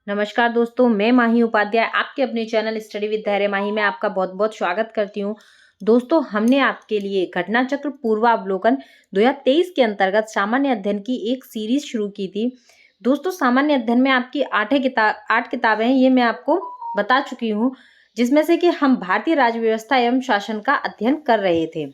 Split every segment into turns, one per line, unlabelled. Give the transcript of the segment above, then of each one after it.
नमस्कार दोस्तों, मैं माही उपाध्याय आपके अपने चैनल स्टडी विद धैर्य माही में आपका बहुत बहुत स्वागत करती हूँ। दोस्तों, हमने आपके लिए घटना चक्र पूर्वावलोकन 2023 के अंतर्गत सामान्य अध्ययन की एक सीरीज शुरू की थी। दोस्तों, सामान्य अध्ययन में आपकी 8 किताबें हैं, ये मैं आपको बता चुकी हूँ, जिसमें से कि हम भारतीय राज्य व्यवस्था एवं शासन का अध्ययन कर रहे थे।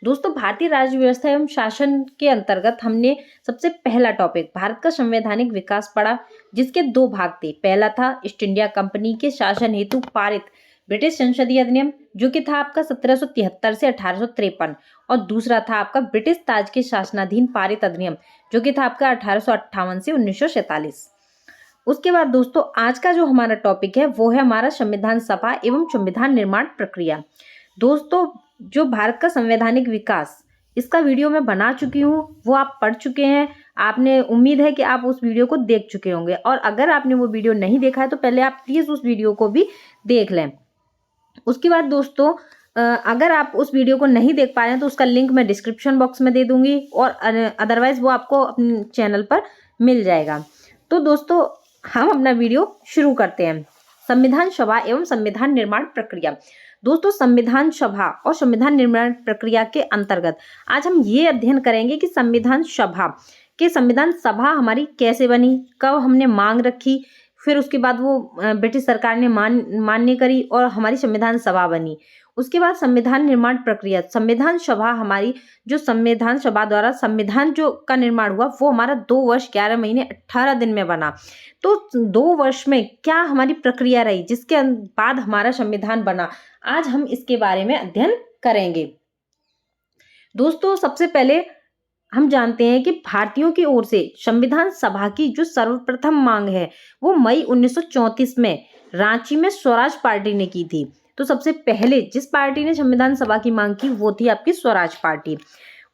दोस्तों, भारतीय राज्य व्यवस्था एवं शासन के अंतर्गत हमने सबसे पहला टॉपिक भारत का संवैधानिक विकास पढ़ा, जिसके दो भाग थे। पहला था ईस्ट इंडिया कंपनी के शासन हेतु पारित ब्रिटिश संसदीय अधिनियम, जो कि था आपका 1773 से 1853, और दूसरा था आपका ब्रिटिश ताज के शासनाधीन पारित अधिनियम, जो कि था आपका 1858 से 1947। उसके बाद दोस्तों, आज का जो हमारा टॉपिक है वो है हमारा संविधान सभा एवं संविधान निर्माण प्रक्रिया। दोस्तों, जो भारत का संवैधानिक विकास, इसका वीडियो मैं बना चुकी हूँ, वो आप पढ़ चुके हैं। आपने उम्मीद है कि आप उस वीडियो को देख चुके होंगे, और अगर आपने वो वीडियो नहीं देखा है तो पहले आप प्लीज़ उस वीडियो को भी देख लें। उसके बाद दोस्तों, अगर आप उस वीडियो को नहीं देख पा रहे हैं तो उसका लिंक मैं डिस्क्रिप्शन बॉक्स में दे दूंगी, और अदरवाइज वो आपको अपने चैनल पर मिल जाएगा। तो दोस्तों, हम अपना वीडियो शुरू करते हैं। संविधान सभा एवं संविधान निर्माण प्रक्रिया। दोस्तों, संविधान सभा और संविधान निर्माण प्रक्रिया के अंतर्गत आज हम ये अध्ययन करेंगे कि संविधान सभा हमारी कैसे बनी, कब हमने मांग रखी, फिर उसके बाद वो ब्रिटिश सरकार ने मान्य करी और हमारी संविधान सभा बनी। उसके बाद संविधान निर्माण प्रक्रिया, संविधान सभा हमारी, जो संविधान सभा द्वारा संविधान जो का निर्माण हुआ वो हमारा 2 वर्ष 11 महीने 18 दिन में बना। तो 2 वर्ष में क्या हमारी प्रक्रिया रही, जिसके बाद हमारा संविधान बना, आज हम इसके बारे में अध्ययन करेंगे। दोस्तों, सबसे पहले हम जानते हैं कि भारतीयों की ओर से संविधान सभा की जो सर्वप्रथम मांग है वो मई 1934 में रांची में स्वराज पार्टी ने की थी। तो सबसे पहले जिस पार्टी ने संविधान सभा की मांग की वो थी आपकी स्वराज पार्टी।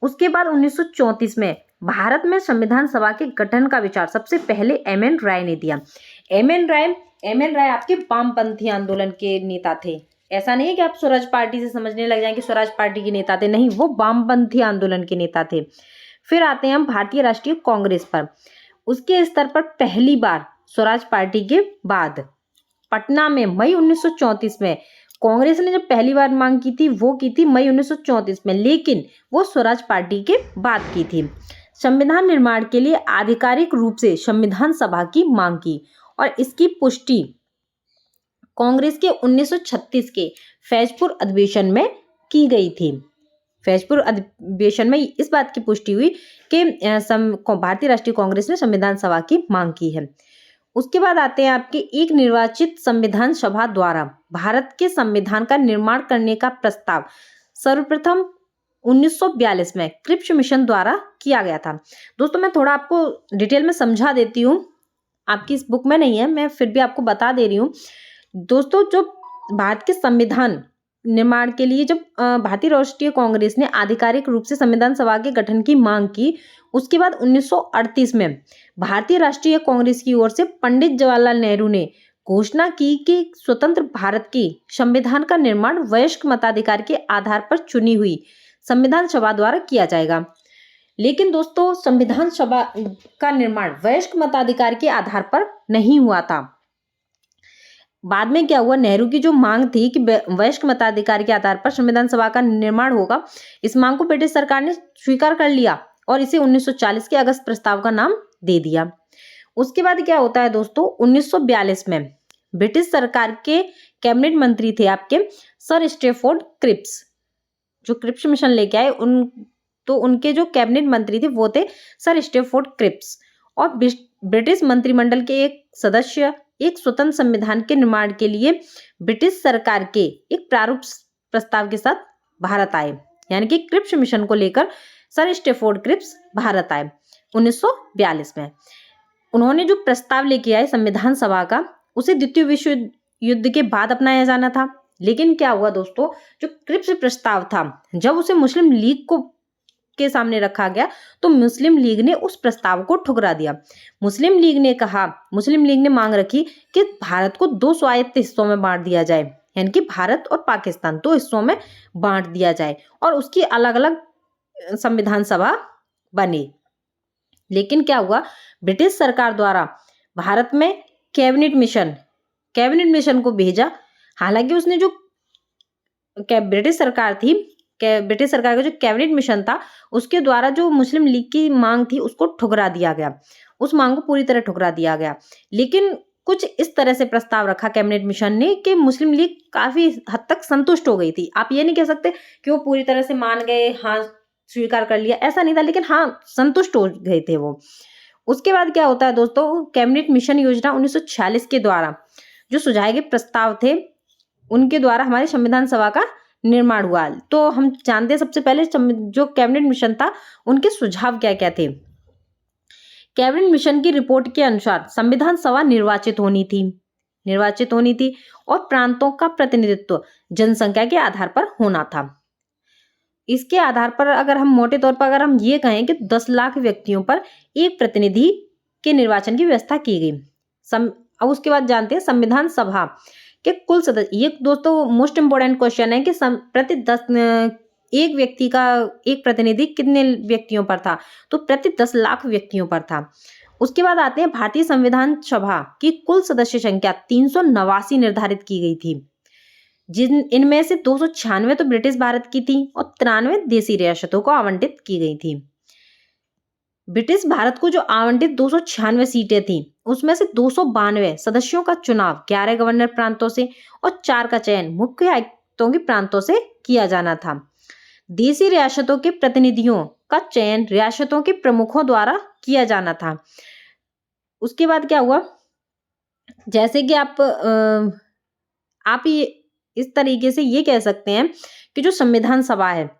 उसके बाद 1934 में भारत में संविधान सभा के गठन का विचार सबसे पहले एम.एन. राय ने दिया। एम.एन. राय आपके वामपंथी आंदोलन के नेता थे। ऐसा नहीं है कि आप स्वराज पार्टी से समझने लग जाएं कि स्वराज पार्टी के नेता थे, नहीं, वो वामपंथी आंदोलन के नेता थे। फिर आते हैं हम भारतीय राष्ट्रीय कांग्रेस पर। उसके स्तर पर पहली बार स्वराज पार्टी के बाद पटना में मई 1934 में कांग्रेस ने जब पहली बार मांग की थी वो की थी मई 1934 में, लेकिन वो स्वराज पार्टी के बाद की थी। संविधान निर्माण के लिए आधिकारिक रूप से संविधान सभा की मांग की, और इसकी पुष्टि कांग्रेस के 1936 के फैजपुर अधिवेशन में की गई थी। फैजपुर अधिवेशन में इस बात की पुष्टि हुई कि भारतीय राष्ट्रीय कांग्रेस ने संविधान सभा की मांग की है। उसके बाद आते हैं आपके एक निर्वाचित संविधान सभा द्वारा भारत के संविधान का निर्माण करने का प्रस्ताव सर्वप्रथम 1942 में क्रिप्स मिशन द्वारा किया गया था। दोस्तों, मैं थोड़ा आपको डिटेल में समझा देती हूँ, आपकी इस बुक में नहीं है, मैं फिर भी आपको बता दे रही हूँ। दोस्तों, जो भारत के संविधान निर्माण के लिए जब भारतीय राष्ट्रीय कांग्रेस ने आधिकारिक रूप से संविधान सभा के गठन की मांग की, उसके बाद 1938 में भारतीय राष्ट्रीय कांग्रेस की ओर से पंडित जवाहरलाल नेहरू ने घोषणा की कि स्वतंत्र भारत के संविधान का निर्माण वयस्क मताधिकार के आधार पर चुनी हुई संविधान सभा द्वारा किया जाएगा। लेकिन दोस्तों, संविधान सभा का निर्माण वयस्क मताधिकार के आधार पर नहीं हुआ था। बाद में क्या हुआ, नेहरू की जो मांग थी कि वयस्क मताधिकार के आधार पर संविधान सभा का निर्माण होगा, इस मांग को ब्रिटिश सरकार ने स्वीकार कर लिया और इसे 1940 के अगस्त प्रस्ताव का नाम दे दिया। उसके बाद क्या होता है दोस्तों, 1942 में ब्रिटिश सरकार के कैबिनेट मंत्री थे आपके सर स्टैफोर्ड क्रिप्स, जो क्रिप्स मिशन लेके आए, उनके जो कैबिनेट मंत्री थे वो थे सर स्टैफोर्ड क्रिप्स, और ब्रिटिश मंत्रिमंडल के एक सदस्य एक स्वतंत्र संविधान के निर्माण के लिए ब्रिटिश सरकार के एक प्रारूप प्रस्ताव के साथ भारत आए, यानी कि क्रिप्स मिशन को लेकर सर स्टैफोर्ड क्रिप्स भारत आए 1942 में। उन्होंने जो प्रस्ताव लेके आए संविधान सभा का, उसे द्वितीय विश्व युद्ध के बाद अपनाया जाना था। लेकिन क्या हुआ दोस्तों, जो क्रिप्स प्रस्ताव था, जब उसे मुस्लिम लीग के सामने रखा गया तो मुस्लिम लीग ने उस प्रस्ताव को ठुकरा दिया। मुस्लिम लीग ने मांग रखी कि भारत को 2 स्वायत्त हिस्सों में बांट दिया जाए, यानी कि भारत और पाकिस्तान 2 हिस्सों में बांट दिया जाए और उसकी अलग अलग संविधान सभा बने। लेकिन क्या हुआ, ब्रिटिश सरकार द्वारा भारत में कैबिनेट मिशन को भेजा। हालांकि उसने जो ब्रिटिश सरकार का जो कैबिनेट मिशन था उसके द्वारा जो मुस्लिम लीग की मांग थी उसको ठुकरा दिया गया, उस मांग को पूरी तरह ठुकरा दिया गया। लेकिन कुछ इस तरह से प्रस्ताव रखा कैबिनेट मिशन ने कि मुस्लिम लीग काफी हद तक संतुष्ट हो गई थी। आप ये नहीं कह सकते कि वो पूरी तरह से मान गए, हाँ स्वीकार कर लिया, ऐसा नहीं था, लेकिन हाँ संतुष्ट हो गए थे वो। उसके बाद क्या होता है दोस्तों, कैबिनेट मिशन योजना 1946 के द्वारा जो सुझाए गए प्रस्ताव थे उनके द्वारा हमारी संविधान सभा का निर्माण हुआ। तो हम जानते हैं सबसे पहले जो कैबिनेट मिशन था उनके सुझाव क्या क्या थे। कैबिनेट मिशन की रिपोर्ट के अनुसार संविधान सभा निर्वाचित होनी थी और प्रांतों का प्रतिनिधित्व जनसंख्या के आधार पर होना था। इसके आधार पर अगर हम मोटे तौर पर अगर हम ये कहें कि 10 लाख व्यक्तियों पर एक प्रतिनिधि के निर्वाचन की व्यवस्था की गई। अब उसके बाद जानते हैं संविधान सभा के कुल सदस्य। ये दोस्तों मोस्ट इंपोर्टेंट क्वेश्चन है कि प्रति 10 एक व्यक्ति का एक प्रतिनिधि कितने व्यक्तियों पर था, तो प्रति 10 लाख व्यक्तियों पर था। उसके बाद आते हैं भारतीय संविधान सभा की कुल सदस्य संख्या 389 निर्धारित की गई थी, इनमें से 296 तो ब्रिटिश भारत की थी और 93 देसी रियासतों को आवंटित की गई थी। ब्रिटिश भारत को जो आवंटित 296 सीटें थी उसमें से 292 सदस्यों का चुनाव 11 गवर्नर प्रांतों से और 4 का चयन मुख्य आयुक्तों के प्रांतों से किया जाना था। देसी रियासतों के प्रतिनिधियों का चयन रियासतों के प्रमुखों द्वारा किया जाना था। उसके बाद क्या हुआ, जैसे कि आप ये इस तरीके से ये कह सकते हैं कि जो संविधान सभा है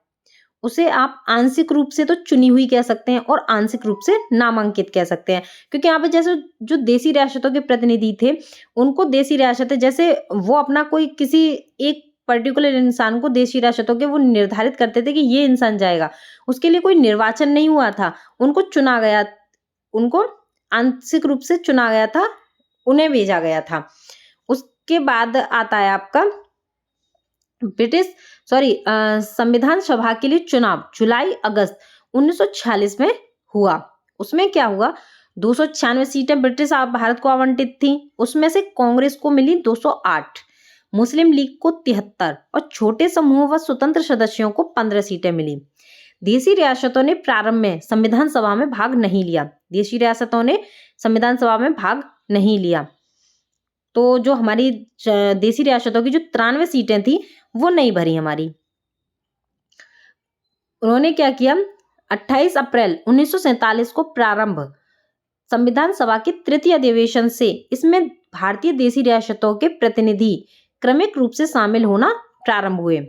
उसे आप आंशिक रूप से तो चुनी हुई कह सकते हैं और आंशिक रूप से नामांकित कह सकते हैं, क्योंकि यहाँ पे जैसे जो देसी रियासतों के प्रतिनिधि थे उनको देसी रियासतें जैसे वो अपना कोई किसी एक पर्टिकुलर इंसान को देसी रियासतों के वो निर्धारित करते थे कि ये इंसान जाएगा, उसके लिए कोई निर्वाचन नहीं हुआ था, उनको आंशिक रूप से चुना गया था, उन्हें भेजा गया था। उसके बाद आता है आपका संविधान सभा के लिए चुनाव जुलाई अगस्त 1946 में हुआ। उसमें क्या हुआ, 296 सीटें ब्रिटिश भारत को आवंटित थी, उसमें से कांग्रेस को मिली 208, मुस्लिम लीग को 73 और छोटे समूह व स्वतंत्र सदस्यों को 15 सीटें मिली। देसी रियासतों ने प्रारंभ में संविधान सभा में भाग नहीं लिया। तो जो हमारी देसी रियासतों की जो 93 सीटें थी वो नहीं भरी हमारी। उन्होंने क्या किया, 28 अप्रैल 1947 को प्रारंभ संविधान सभा के तृतीय अधिवेशन से इसमें भारतीय देसी रियासतों के प्रतिनिधि क्रमिक रूप से शामिल होना प्रारंभ हुए।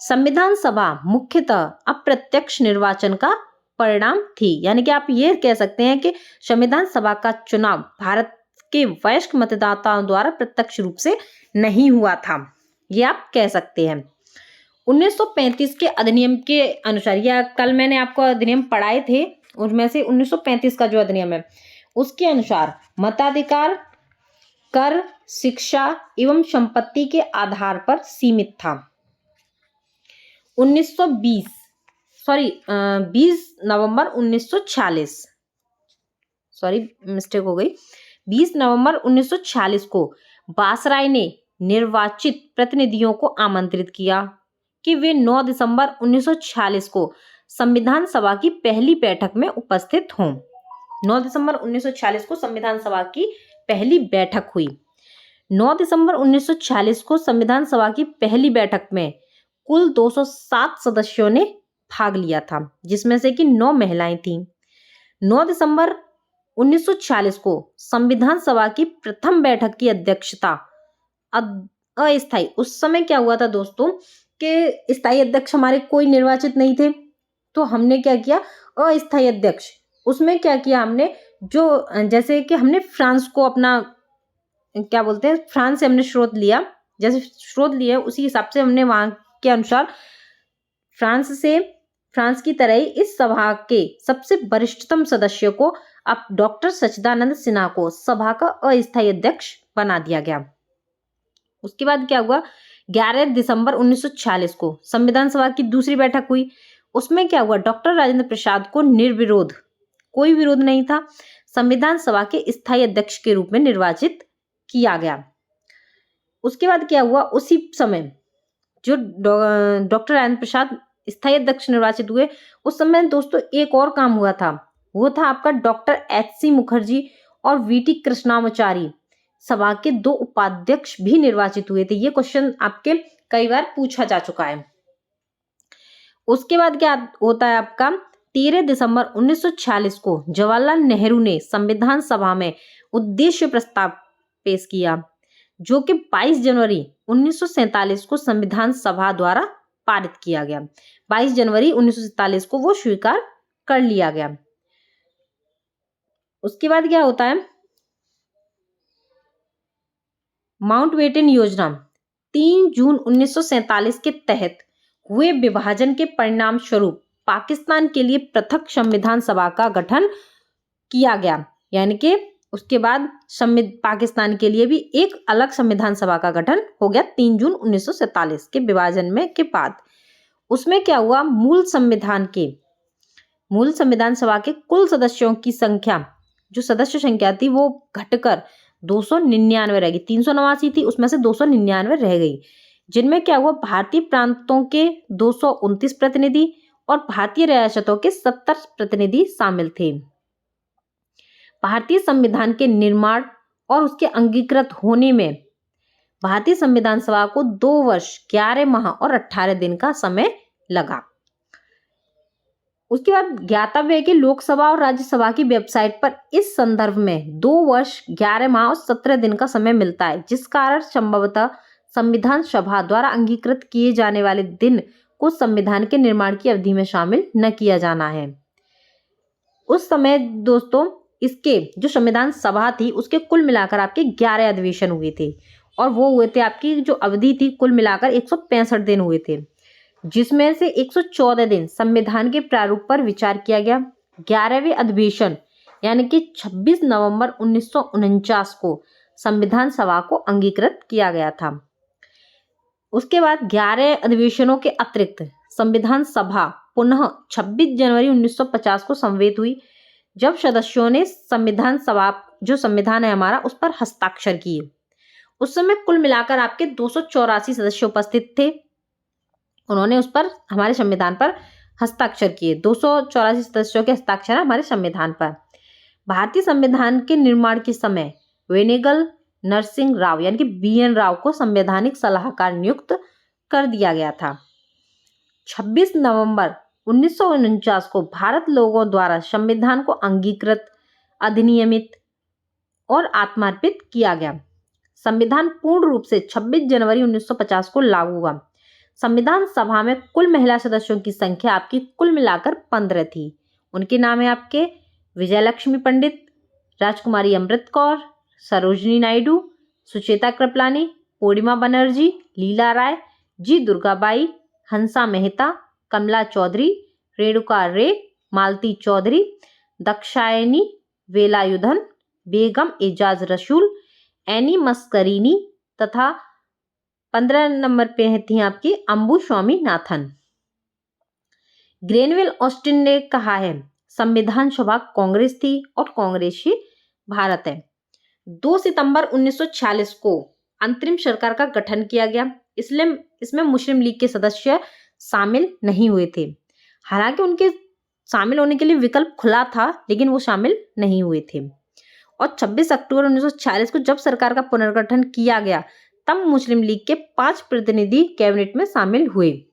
संविधान सभा मुख्यतः अप्रत्यक्ष निर्वाचन का परिणाम थी, यानी कि आप ये कह सकते हैं कि संविधान सभा का चुनाव भारत के वयस्क मतदाताओं द्वारा प्रत्यक्ष रूप से नहीं हुआ था, ये आप कह सकते हैं। 1935 के अधिनियम के अनुसार, या कल मैंने आपको अधिनियम पढ़ाए थे, उनमें से 1935 का जो अधिनियम है उसके अनुसार मताधिकार कर, शिक्षा एवं संपत्ति के आधार पर सीमित था। 20 नवंबर 1946 को वायसराय ने निर्वाचित प्रतिनिधियों को आमंत्रित किया कि वे 9 दिसंबर 1946 को संविधान सभा की पहली बैठक में उपस्थित हों। 9 दिसंबर 1946 को संविधान सभा की पहली बैठक हुई। 9 दिसंबर 1946 को संविधान सभा की पहली बैठक में कुल 207 सदस्यों ने भाग लिया था, जिसमें से कि 9 महिलाएं थीं। 9 दिसंबर 1946 को संविधान सभा की प्रथम बैठक की अध्यक्षता अस्थायी, उस समय क्या हुआ था दोस्तों कि स्थायी अध्यक्ष हमारे कोई निर्वाचित नहीं थे, तो हमने क्या किया, अस्थायी अध्यक्ष। उसमें क्या किया हमने, जो जैसे कि हमने फ्रांस को अपना क्या बोलते हैं, फ्रांस से हमने स्रोत लिया, जैसे स्रोत लिया उसी हिसाब से हमने वहां के अनुसार फ्रांस की तरह ही इस सभा के सबसे वरिष्ठतम सदस्य को अब डॉक्टर सच्चिदानंद सिन्हा को सभा का अस्थायी अध्यक्ष बना दिया गया। उसके बाद क्या हुआ, 11 दिसंबर 1946 को संविधान सभा की दूसरी बैठक हुई। उसमें क्या हुआ, डॉक्टर राजेंद्र प्रसाद को निर्विरोध, कोई विरोध नहीं था, संविधान सभा के स्थायी अध्यक्ष के रूप में निर्वाचित किया गया। उसके बाद क्या हुआ, उसी समय जो डॉक्टर राजेंद्र प्रसाद स्थायी अध्यक्ष निर्वाचित हुए, उस समय दोस्तों एक और काम हुआ था, वो था आपका डॉक्टर एच.सी. मुखर्जी और वी.टी. कृष्णामाचारी सभा के 2 उपाध्यक्ष भी निर्वाचित हुए थे। ये क्वेश्चन आपके कई बार पूछा जा चुका है। उसके बाद क्या होता है आपका, 13 दिसंबर 1946 को जवाहरलाल नेहरू ने संविधान सभा में उद्देश्य प्रस्ताव पेश किया, जो कि 22 जनवरी 1947 को संविधान सभा द्वारा पारित किया गया। 22 जनवरी 1947 को वो स्वीकार कर लिया गया। उसके बाद क्या होता है, माउंटबेटन योजना 3 जून 1947 के तहत हुए विभाजन के परिणाम स्वरूप पाकिस्तान के लिए पृथक संविधान सभा का गठन किया गया। यानी कि उसके बाद पाकिस्तान के लिए भी एक अलग संविधान सभा का गठन हो गया 3 जून 1947 के विभाजन में के बाद। उसमें क्या हुआ, मूल संविधान सभा के कुल सदस्यों की संख्या, जो सदस्य संख्या थी वो घटकर 299 रह गई। 389 थी, उसमें से 299 रह गई, जिनमें क्या हुआ, भारतीय प्रांतों के 229 प्रतिनिधि और भारतीय रियासतों के 70 प्रतिनिधि शामिल थे। भारतीय संविधान के निर्माण और उसके अंगीकृत होने में भारतीय संविधान सभा को 2 वर्ष 11 माह और 18 दिन का समय लगा। उसके बाद ज्ञातव्य है कि लोकसभा और राज्यसभा की वेबसाइट पर इस संदर्भ में 2 वर्ष 11 माह और 17 दिन का समय मिलता है, जिस कारण संभवतः संविधान सभा द्वारा अंगीकृत किए जाने वाले दिन को संविधान के निर्माण की अवधि में शामिल न किया जाना है। उस समय दोस्तों इसके जो संविधान सभा थी उसके कुल मिलाकर आपके 11 अधिवेशन हुए थे, और वो हुए थे, आपकी जो अवधि थी कुल मिलाकर 165 दिन हुए थे, जिसमें से 114 दिन संविधान के प्रारूप पर विचार किया गया। 11वें अधिवेशन यानी कि 26 नवंबर 1949 को संविधान सभा को अंगीकृत किया गया था। उसके बाद 11 अधिवेशनों के अतिरिक्त संविधान सभा पुनः 26 जनवरी 1950 को समवेत हुई, जब सदस्यों ने संविधान सभा जो संविधान है हमारा उस पर हस्ताक्षर किए। उस समय कुल मिलाकर आपके 284 सदस्य उपस्थित थे, उन्होंने उस पर हमारे संविधान पर हस्ताक्षर किए। 284 सदस्यों के हस्ताक्षर हमारे संविधान पर। भारतीय संविधान के निर्माण के समय वेनेगल नरसिंह राव यानी कि BN राव को संवैधानिक सलाहकार नियुक्त कर दिया गया था। 26 नवंबर 1949 को भारत लोगों द्वारा संविधान को अंगीकृत, अधिनियमित और आत्मार्पित किया गया। संविधान पूर्ण रूप से 26 जनवरी 1950 को लागू हुआ। संविधान सभा में कुल महिला सदस्यों की संख्या आपकी कुल मिलाकर 15 थी। उनके नाम है आपके विजयलक्ष्मी पंडित, राजकुमारी अमृत कौर, सरोजनी नायडू, सुचेता कृपलानी, पूर्णिमा बनर्जी, लीला राय, जी दुर्गाबाई, हंसा मेहता, कमला चौधरी, रेणुका रे, मालती चौधरी, दक्षायनी वेलायुधन, बेगम एजाज रसूल, एनी मस्करीनी तथा 15 नंबर पे थी आपकी अंबु स्वामीनाथन। ग्रेनवेल ऑस्टिन ने कहा है, संविधान सभा कांग्रेस थी और कांग्रेस ही भारत है। 2 सितंबर 1946 को अंतरिम सरकार का गठन किया गया, इसलिए इसमें मुस्लिम लीग के सदस्य शामिल नहीं हुए थे। हालांकि उनके शामिल होने के लिए विकल्प खुला था, लेकिन वो शामिल नहीं हुए थे। और 26 अक्टूबर 1946 को जब सरकार का पुनर्गठन किया गया, तब मुस्लिम लीग के 5 प्रतिनिधि कैबिनेट में शामिल हुए।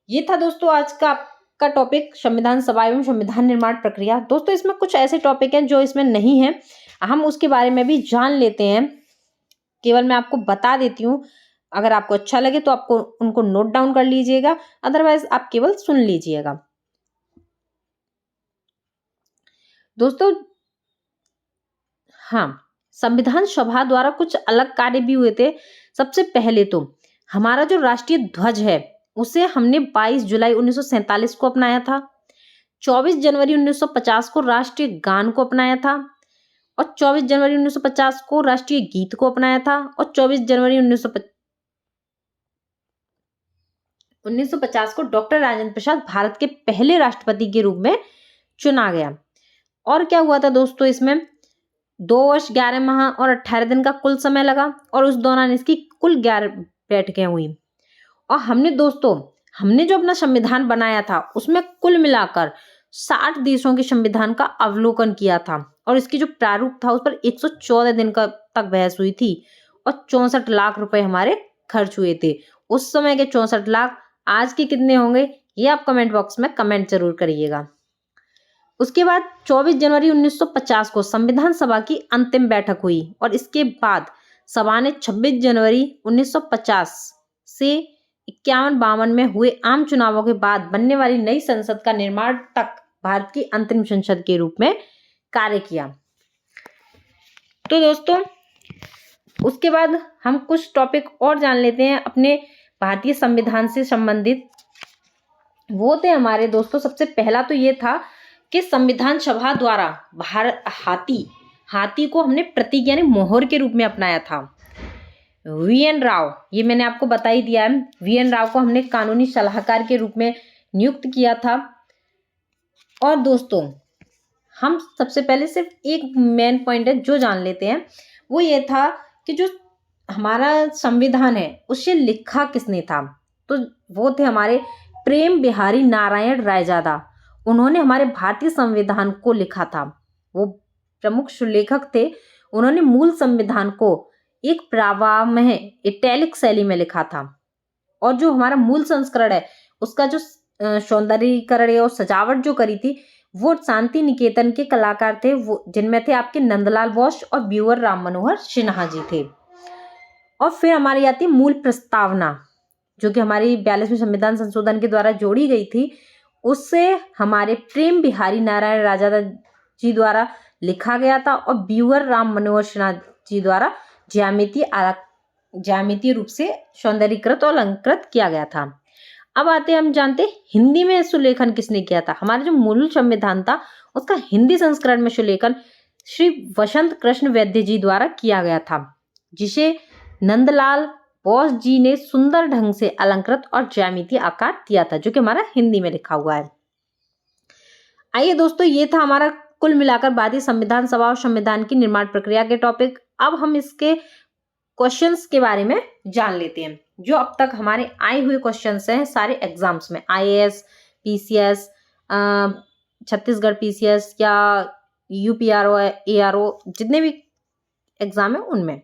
ये था दोस्तों आज का टॉपिक, संविधान सभा एवं संविधान निर्माण प्रक्रिया। दोस्तों इसमें कुछ ऐसे टॉपिक हैं जो इसमें नहीं है, हम उसके बारे में भी जान लेते हैं। केवल मैं आपको बता देती हूँ, अगर आपको अच्छा लगे तो आपको उनको नोट डाउन कर लीजिएगा, अदरवाइज आप केवल सुन लीजिएगा। दोस्तों हाँ, संविधान सभा द्वारा कुछ अलग कार्य भी हुए थे। सबसे पहले तो हमारा जो राष्ट्रीय ध्वज है उसे हमने 22 जुलाई 1947 को अपनाया था। 24 जनवरी 1950 को राष्ट्रीय गान को अपनाया था, और 24 जनवरी 1950 को राष्ट्रीय गीत को अपनाया था, और 24 जनवरी 1950 को डॉक्टर राजेंद्र प्रसाद भारत के पहले राष्ट्रपति के रूप में चुना गया। और क्या हुआ था दोस्तों, इसमें 2 वर्ष 11 माह और 18 दिन का कुल समय लगा और उस दौरान इसकी कुल 11 बैठकें हुई। और हमने जो अपना संविधान बनाया था उसमें कुल मिलाकर 60 देशों के संविधान का अवलोकन किया था और इसकी जो प्रारूप था उस पर 114 दिन तक बहस हुई थी और 64 लाख रुपए हमारे खर्च हुए थे। उस समय के 64 लाख आज के कितने होंगे ये आप कमेंट बॉक्स में कमेंट जरूर करिएगा। उसके बाद 24 जनवरी 1950 को संविधान सभा की अंतिम बैठक हुई और इसके बाद सभा ने 26 जनवरी 1950 से 51-52 में हुए आम चुनावों के बाद बनने वाली नई संसद का निर्माण तक भारत की अंतरिम संसद के रूप में कार्य किया। तो दोस्तों उसके बाद हम कुछ टॉपिक और जान लेते हैं अपने भारतीय संविधान से संबंधित। वो थे हमारे दोस्तों, सबसे पहला तो ये था कि संविधान सभा द्वारा हाथी को हमने प्रतीक यानी मोहर के रूप में अपनाया था। वीएन राव, ये मैंने आपको बता ही दिया है, वीएन राव को हमने कानूनी सलाहकार के रूप में नियुक्त किया था। और दोस्तों हम सबसे पहले सिर्फ एक मेन पॉइंट है जो जान लेते हैं, वो ये था कि जो हमारा संविधान है उसे लिखा किसने था। तो वो थे हमारे प्रेम बिहारी नारायण रायजादा। उन्होंने हमारे भारतीय संविधान को लिखा था। वो प्रमुख लेखक थे। उन्होंने मूल संविधान को एक प्रावामय इटैलिक शैली में लिखा था और जो हमारा मूल संस्करण है उसका जो सौंदर्यीकरण और सजावट जो करी थी वो शांति निकेतन के कलाकार थे, वो जिनमें थे आपके नंदलाल बोस और ब्यूअर राम मनोहर सिन्हा जी थे। और फिर हमारी आती है मूल प्रस्तावना, जो कि हमारी 42वें संविधान संशोधन के द्वारा जोड़ी गई थी। उससे हमारे प्रेम बिहारी नारायण रायजादा जी द्वारा लिखा गया था और ब्यूअर राम मनोहर सिन्हा जी द्वारा ज्यामितीय रूप से सौंदर्यीकृत और अलंकृत किया गया था। अब आते हैं, हम जानते हैं हिंदी में सुलेखन किसने किया था। हमारा जो मूल संविधान था उसका हिंदी संस्करण में सुलेखन श्री वसंत कृष्ण वैद्य जी द्वारा किया गया था, जिसे नंदलाल बोस जी ने सुंदर ढंग से अलंकृत और ज्यामितीय आकार दिया था, जो कि हमारा हिंदी में लिखा हुआ है। आइए दोस्तों, ये था हमारा कुल मिलाकर भारतीय संविधान सभा और संविधान की निर्माण प्रक्रिया के टॉपिक। अब हम इसके क्वेश्चंस के बारे में जान लेते हैं। जो अब तक हमारे आए हुए क्वेश्चंस हैं सारे एग्जाम्स में, आईएएस, पीसीएस, छत्तीसगढ़ पीसीएस या यूपीआरओ, एआरओ, जितने भी एग्जाम है उनमें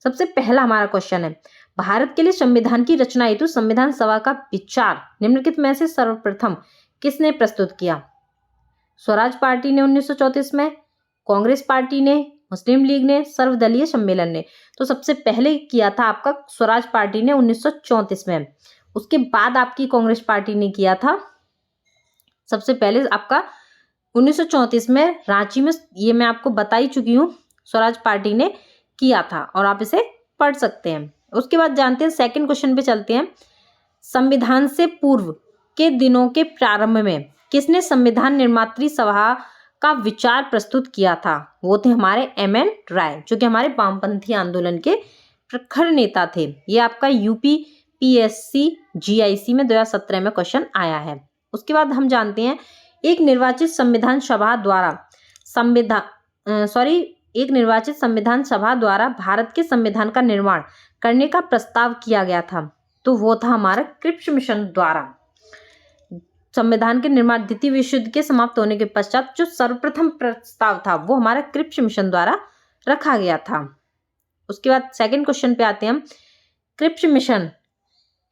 सबसे पहला हमारा क्वेश्चन है, भारत के लिए संविधान की रचना हेतु संविधान सभा का विचार निम्नलिखित में से सर्वप्रथम किसने प्रस्तुत किया। स्वराज पार्टी ने 1934 में, कांग्रेस पार्टी ने, मुस्लिम लीग ने, सर्वदलीय सम्मेलन ने। तो सबसे पहले किया था आपका स्वराज पार्टी ने 1934 में। उसके बाद आपकी कांग्रेस पार्टी ने किया था सबसे पहले आपका 1934 में रांची में। ये मैं आपको बता ही चुकी हूँ, स्वराज पार्टी ने किया था और आप इसे पढ़ सकते हैं। उसके बाद जानते हैं सेकंड क्वेश्चन पे चलते हैं। संविधान से पूर्व के दिनों के प्रारंभ में किसने संविधान निर्मात्री सभा का विचार प्रस्तुत किया था। वो थे हमारे एमएन राय, जो कि हमारे वामपंथी आंदोलन के प्रखर नेता थे। ये आपका यूपी पीएससी जीआईसी में 2017 में क्वेश्चन आया है। उसके बाद हम जानते हैं एक निर्वाचित संविधान सभा द्वारा भारत के संविधान का निर्माण करने का प्रस्ताव किया गया था। तो वो था हमारा क्रिप्स मिशन द्वारा। संविधान के निर्माण द्वितीय विश्व युद्ध के समाप्त होने के पश्चात जो सर्वप्रथम प्रस्ताव था वो हमारा क्रिप्स मिशन द्वारा रखा गया था। उसके बाद सेकंड क्वेश्चन पे आते हैं हम। क्रिप्स मिशन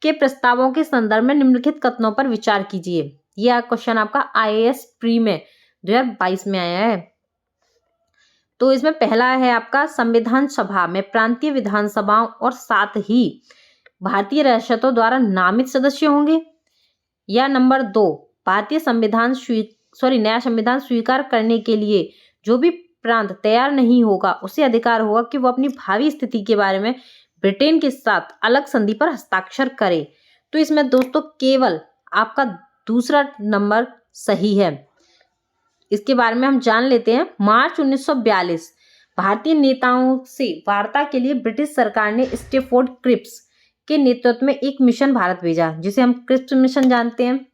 के प्रस्तावों के संदर्भ में निम्नलिखित कथनों पर विचार कीजिए। यह क्वेश्चन आपका आईएएस प्री में 2022 में आया है। तो इसमें पहला है आपका, संविधान सभा में प्रांतीय विधानसभाओं और साथ ही भारतीय रियासतों द्वारा नामित सदस्य होंगे। या नंबर 2, भारतीय नया संविधान स्वीकार करने के लिए जो भी प्रांत तैयार नहीं होगा उसे अधिकार होगा कि वो अपनी भावी स्थिति के बारे में ब्रिटेन के साथ अलग संधि पर हस्ताक्षर करे। तो इसमें दोस्तों केवल आपका दूसरा नंबर सही है। इसके बारे में हम जान लेते हैं। मार्च 1942 भारतीय नेताओं से वार्ता के लिए ब्रिटिश सरकार ने स्टेफोर्ड क्रिप्स के नेतृत्व में एक मिशन भारत भेजा, जिसे हम क्रिप्स मिशन जानते हैं।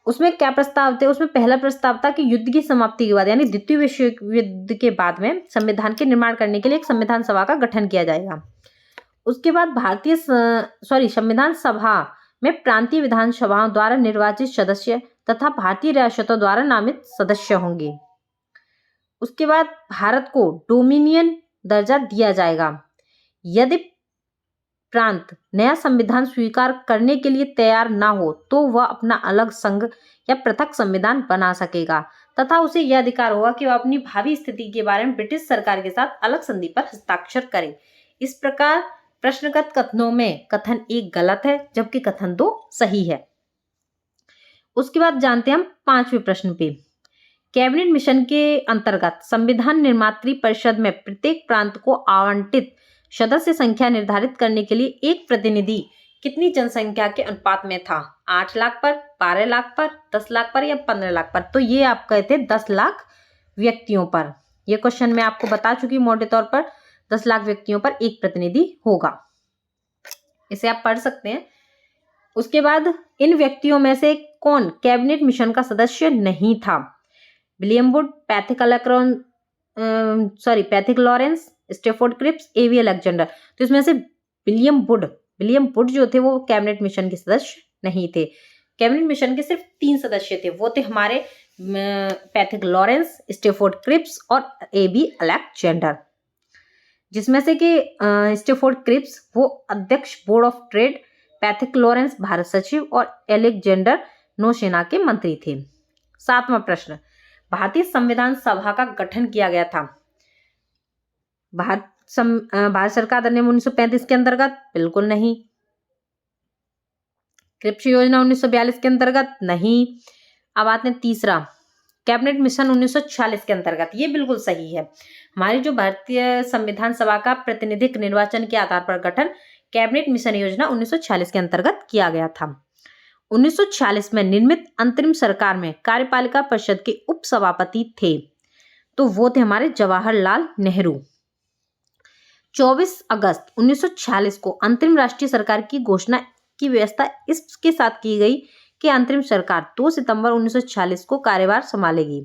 उसमें क्या प्रस्ताव थे? उसमें पहला प्रस्ताव था कि युद्ध की समाप्ति के बाद यानी द्वितीय विश्व युद्ध के बाद में संविधान के निर्माण करने के लिए एक संविधान सभा का गठन किया जाएगा। उसके बाद संविधान सभा में प्रांतीय विधानसभाओं द्वारा निर्वाचित सदस्य तथा भारतीय रियासतों द्वारा नामित सदस्य होंगे। उसके बाद भारत को डोमिनियन दर्जा दिया जाएगा। यदि प्रांत नया संविधान स्वीकार करने के लिए तैयार ना हो तो वह अपना अलग संघ या पृथक संविधान बना सकेगा तथा उसे यह अधिकार होगा कि वह अपनी भावी स्थिति के बारे में ब्रिटिश सरकार के साथ अलग संधि पर हस्ताक्षर करे। इस प्रकार प्रश्नगत कथनों में कथन 1 गलत है जबकि कथन 2 सही है। उसके बाद जानते हैं हम 5वें प्रश्न पे। कैबिनेट मिशन के अंतर्गत संविधान निर्मात्री परिषद में प्रत्येक प्रांत को आवंटित सदस्य संख्या निर्धारित करने के लिए एक प्रतिनिधि कितनी जनसंख्या के अनुपात में था? 8 लाख पर, 12 लाख पर, 10 लाख पर या 15 लाख पर? तो ये आप कहते 10 लाख व्यक्तियों पर। ये क्वेश्चन मैं आपको बता चुकी मोटे तौर पर 10 लाख व्यक्तियों पर एक प्रतिनिधि होगा। इसे आप पढ़ सकते हैं। उसके बाद इन व्यक्तियों में से कौन कैबिनेट मिशन का सदस्य नहीं था? William Wood, Pethick Lawrence, Stafford Cripps, AV Alexander. तो इसमें से विलियम वुड जो थे वो कैबिनेट मिशन के सदस्य नहीं थे। कैबिनेट मिशन के सिर्फ 3 सदस्य थे, वो थे हमारे पैथिक लॉरेंस, स्टेफोर्ड क्रिप्स और एवी अलेक्जेंडर, जिसमें से कि स्टेफोर्ड क्रिप्स वो अध्यक्ष board of trade, Pethick Lawrence Bharat सचिव और अलेक्जेंडर नौसेना के मंत्री थे। 7वां प्रश्न, भारतीय संविधान सभा का गठन किया गया था भारत सरकार अधिनियम 1935 के अंतर्गत? बिल्कुल नहीं। क्रिप्स योजना 1942 के अंतर्गत? नहीं। अब आते हैं तीसरा, कैबिनेट मिशन 1946 के अंतर्गत? ये बिल्कुल सही है। हमारी जो भारतीय संविधान सभा का प्रतिनिधिक निर्वाचन के आधार पर गठन कैबिनेट मिशन योजना 1946 के अंतर्गत किया गया था। 1946 में निर्मित अंतरिम सरकार में कार्यपालिका परिषद के उप सभापति थे, तो वो थे हमारे जवाहरलाल नेहरू। 24 अगस्त 1946 को अंतरिम राष्ट्रीय सरकार की घोषणा की व्यवस्था इसके साथ की गई कि अंतरिम सरकार 2 सितंबर 1946 को कार्यभार संभालेगी।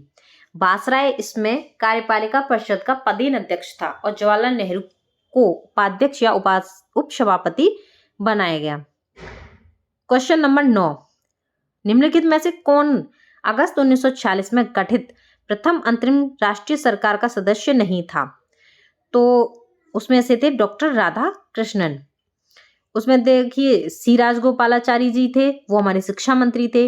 वासराय इसमें कार्यपालिका परिषद का पदेन अध्यक्ष था और जवाहरलाल नेहरू को उपाध्यक्ष या उप सभापति बनाया गया। क्वेश्चन नंबर 9, निम्नलिखित में से कौन अगस्त 1946 में गठित प्रथम अंतरिम राष्ट्रीय सरकार का सदस्य नहीं था? तो उसमें से थे डॉक्टर राधा कृष्णन। उसमें देखिए सी राजगोपालाचारी जी थे, वो हमारे शिक्षा मंत्री थे।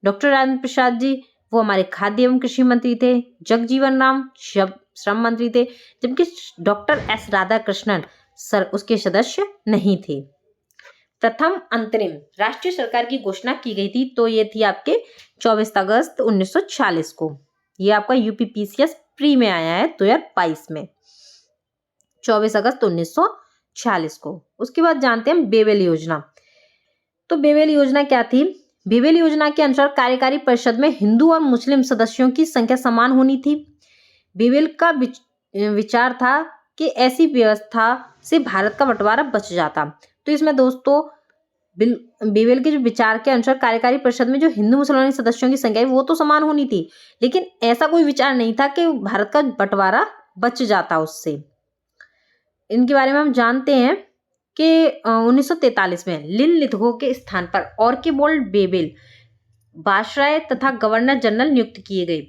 डॉक्टर राजेंद्र प्रसाद जी वो हमारे खाद्य एवं कृषि मंत्री थे। जगजीवन राम श्रम मंत्री थे, जबकि डॉक्टर एस राधाकृष्णन उसके सदस्य नहीं थे। प्रथम अंतरिम राष्ट्रीय सरकार की घोषणा की गई थी, तो ये थी आपके 24 अगस्त 1946 को। ये आपका यूपीपीसीएस प्री में आया है 2022 में, 24 अगस्त 1946 को। उसके बाद जानते हैं बेवेल योजना। तो बेवेल योजना क्या थी? बेवेल योजना के अनुसार कार्यकारी परिषद में हिंदू और मुस्लिम सदस्यों की संख्या समान होनी थी। बेवेल का विचार था कि ऐसी व्यवस्था से भारत का बंटवारा बच जाता। तो इसमें दोस्तों बेवेल के जो विचार के अनुसार कार्यकारी परिषद में जो हिंदू मुसलमान सदस्यों की संख्या है वो तो समान होनी थी, लेकिन ऐसा कोई विचार नहीं था कि भारत का बंटवारा बच जाता उससे। इनके बारे में हम जानते हैं कि 1943 में लिनलिथगो के स्थान पर आर्चिबाल्ड बेवेल वायसराय तथा गवर्नर जनरल नियुक्त किए गए।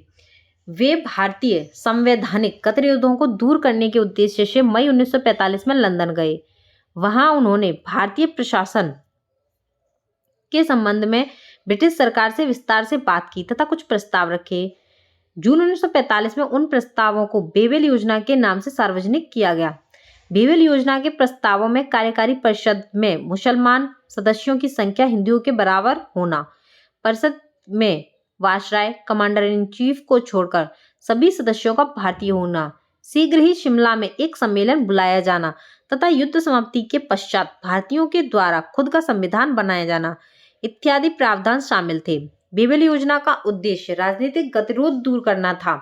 वे भारतीय संवैधानिक गतिरोधों को दूर करने के उद्देश्य से मई 1945 में लंदन गए। वहां उन्होंने भारतीय प्रशासन के संबंध में ब्रिटिश सरकार से विस्तार से बात की तथा कुछ प्रस्ताव रखे। जून 1945 में उन प्रस्तावों को बेवेल योजना के नाम से सार्वजनिक किया गया। बेवेल योजना के प्रस्तावों में कार्यकारी परिषद में मुसलमान सदस्यों की संख्या हिंदुओं के बराबर होना, परिषद में वायसराय कमांडर इन चीफ को छोड़कर सभी सदस्यों का भारतीय होना, शीघ्र ही शिमला में एक सम्मेलन बुलाया जाना तथा युद्ध समाप्ति के पश्चात भारतीयों के द्वारा खुद का संविधान बनाया जाना इत्यादि प्रावधान शामिल थे। बेवेल योजना का उद्देश्य राजनीतिक गतिरोध दूर करना था,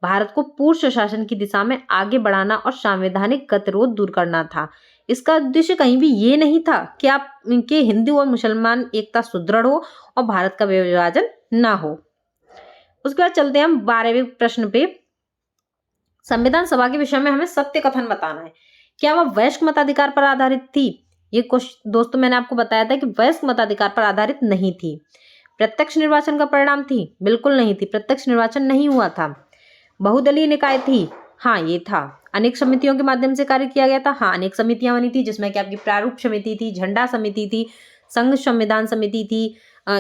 भारत को पूर्ण स्वशासन की दिशा में आगे बढ़ाना और संवैधानिक गतिरोध दूर करना था। इसका उद्देश्य कहीं भी ये नहीं था कि आप इनके हिंदू और मुसलमान एकता सुदृढ़ हो और भारत का विभाजन ना हो। उसके बाद चलते हैं हम 12वें प्रश्न पे। संविधान सभा के विषय में हमें सत्य कथन बताना है। क्या वह वयस्क मताधिकार पर आधारित थी? ये क्वेश्चन दोस्तों मैंने आपको बताया था कि वयस्क मताधिकार पर आधारित नहीं थी। प्रत्यक्ष निर्वाचन का परिणाम थी? बिल्कुल नहीं थी, प्रत्यक्ष निर्वाचन नहीं हुआ था। बहुदलीय निकाय थी? हाँ ये था। अनेक समितियों के माध्यम से कार्य किया गया था? हाँ अनेक समितियां बनी थी, जिसमें कि आपकी प्रारूप समिति थी, झंडा समिति थी, संघ संविधान समिति थी।